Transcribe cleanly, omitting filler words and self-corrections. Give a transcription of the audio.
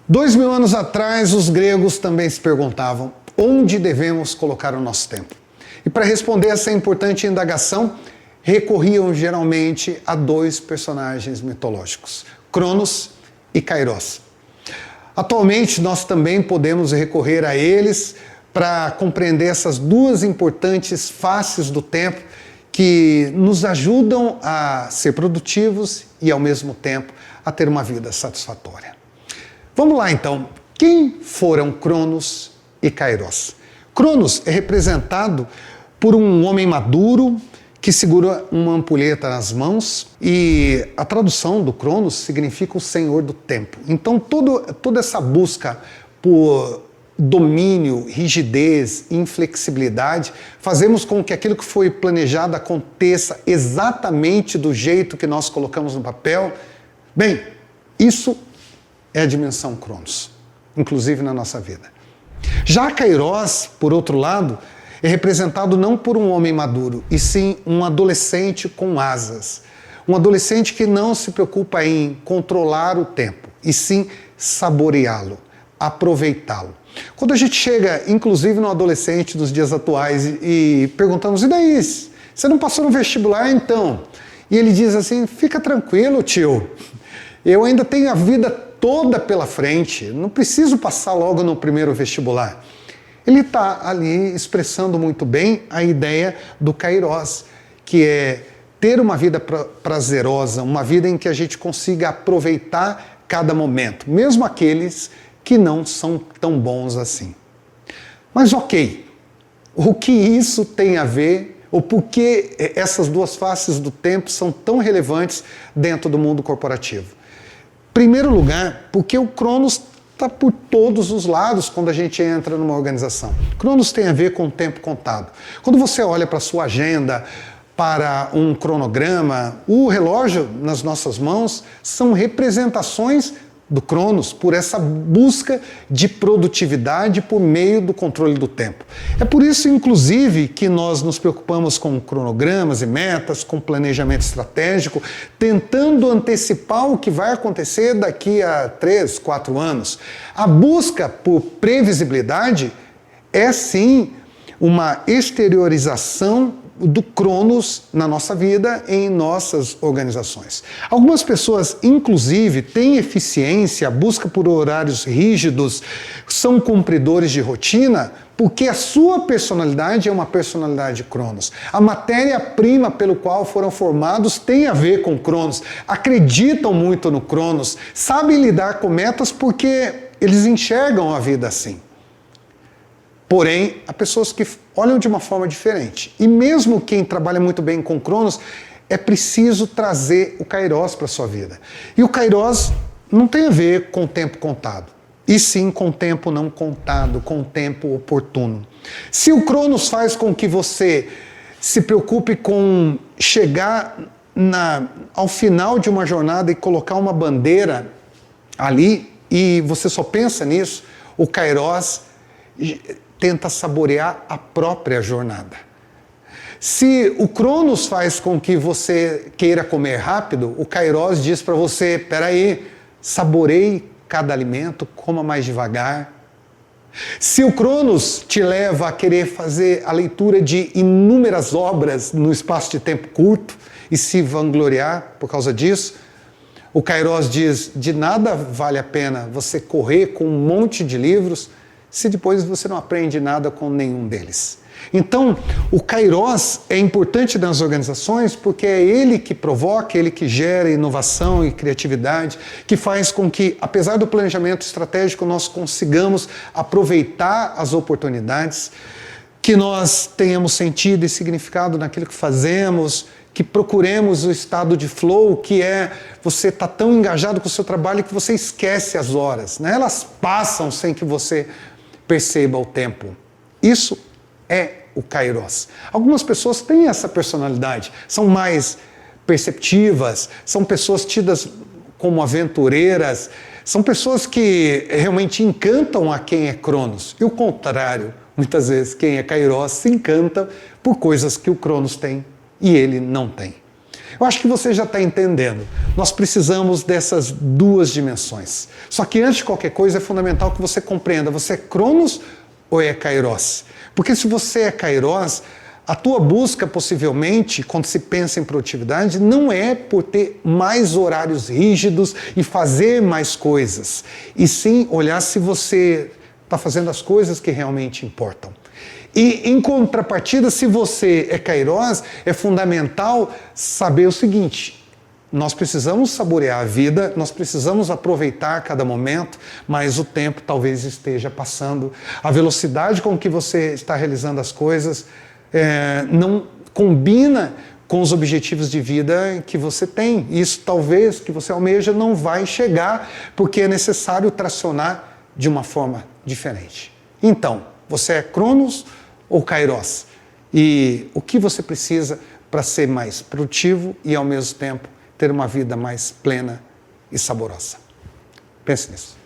2000 anos atrás, os gregos também se perguntavam onde devemos colocar o nosso tempo. E para responder essa importante indagação, recorriam geralmente a dois personagens mitológicos, Cronos e Kairos. Atualmente, nós também podemos recorrer a eles para compreender essas duas importantes faces do tempo que nos ajudam a ser produtivos e, ao mesmo tempo, a ter uma vida satisfatória. Vamos lá, então. Quem foram Cronos e Kairos? Cronos é representado por um homem maduro que segura uma ampulheta nas mãos, e a tradução do Cronos significa o Senhor do Tempo. Então toda essa busca por domínio, rigidez, inflexibilidade, fazemos com que aquilo que foi planejado aconteça exatamente do jeito que nós colocamos no papel. Bem, isso é a dimensão Cronos, inclusive na nossa vida. Já Kairos, por outro lado, é representado não por um homem maduro, e sim um adolescente com asas. Um adolescente que não se preocupa em controlar o tempo, e sim saboreá-lo, aproveitá-lo. Quando a gente chega, inclusive no adolescente dos dias atuais, e perguntamos, e daí? Você não passou no vestibular então? E ele diz assim, fica tranquilo, tio, eu ainda tenho a vida toda pela frente, não preciso passar logo no primeiro vestibular. Ele está ali expressando muito bem a ideia do Kairos, que é ter uma vida prazerosa, uma vida em que a gente consiga aproveitar cada momento, mesmo aqueles que não são tão bons assim. Mas ok, o que isso tem a ver, ou por que essas duas faces do tempo são tão relevantes dentro do mundo corporativo? Em primeiro lugar, porque o Cronos está por todos os lados quando a gente entra numa organização. Cronos tem a ver com o tempo contado. Quando você olha para a sua agenda, para um cronograma, o relógio nas nossas mãos são representações do Cronos, por essa busca de produtividade por meio do controle do tempo. É por isso, inclusive, que nós nos preocupamos com cronogramas e metas, com planejamento estratégico, tentando antecipar o que vai acontecer daqui a 3, 4 anos. A busca por previsibilidade é, sim, uma exteriorização do Cronos na nossa vida, em nossas organizações. Algumas pessoas, inclusive, têm eficiência, busca por horários rígidos, são cumpridores de rotina, porque a sua personalidade é uma personalidade Cronos. A matéria-prima pelo qual foram formados tem a ver com Cronos, acreditam muito no Cronos, sabem lidar com metas porque eles enxergam a vida assim. Porém, há pessoas que olham de uma forma diferente. E mesmo quem trabalha muito bem com Cronos, é preciso trazer o Kairos para a sua vida. E o Kairos não tem a ver com o tempo contado, e sim com o tempo não contado, com o tempo oportuno. Se o Cronos faz com que você se preocupe com chegar ao final de uma jornada e colocar uma bandeira ali, e você só pensa nisso, o Kairos tenta saborear a própria jornada. Se o Cronos faz com que você queira comer rápido, o Kairos diz para você, peraí, saboreie cada alimento, coma mais devagar. Se o Cronos te leva a querer fazer a leitura de inúmeras obras no espaço de tempo curto e se vangloriar por causa disso, o Kairos diz, de nada vale a pena você correr com um monte de livros se depois você não aprende nada com nenhum deles. Então, o Kairos é importante nas organizações porque é ele que provoca, ele que gera inovação e criatividade, que faz com que, apesar do planejamento estratégico, nós consigamos aproveitar as oportunidades, que nós tenhamos sentido e significado naquilo que fazemos, que procuremos o estado de flow, que é você estar tão engajado com o seu trabalho que você esquece as horas, né? Elas passam sem que você perceba o tempo. Isso é o Kairos. Algumas pessoas têm essa personalidade, são mais perceptivas, são pessoas tidas como aventureiras, são pessoas que realmente encantam a quem é Cronos. E o contrário, muitas vezes quem é Kairos se encanta por coisas que o Cronos tem e ele não tem. Eu acho que você já está entendendo. Nós precisamos dessas duas dimensões. Só que antes de qualquer coisa é fundamental que você compreenda, você é Cronos ou é Kairos? Porque se você é Kairos, a tua busca possivelmente, quando se pensa em produtividade, não é por ter mais horários rígidos e fazer mais coisas, e sim olhar se você está fazendo as coisas que realmente importam. E, em contrapartida, se você é Kairos, é fundamental saber o seguinte: nós precisamos saborear a vida, nós precisamos aproveitar cada momento, mas o tempo talvez esteja passando. A velocidade com que você está realizando as coisas não combina com os objetivos de vida que você tem. Isso talvez que você almeja não vai chegar, porque é necessário tracionar de uma forma diferente. Então, você é Cronos ou Kairos? E o que você precisa para ser mais produtivo e, ao mesmo tempo, ter uma vida mais plena e saborosa? Pense nisso.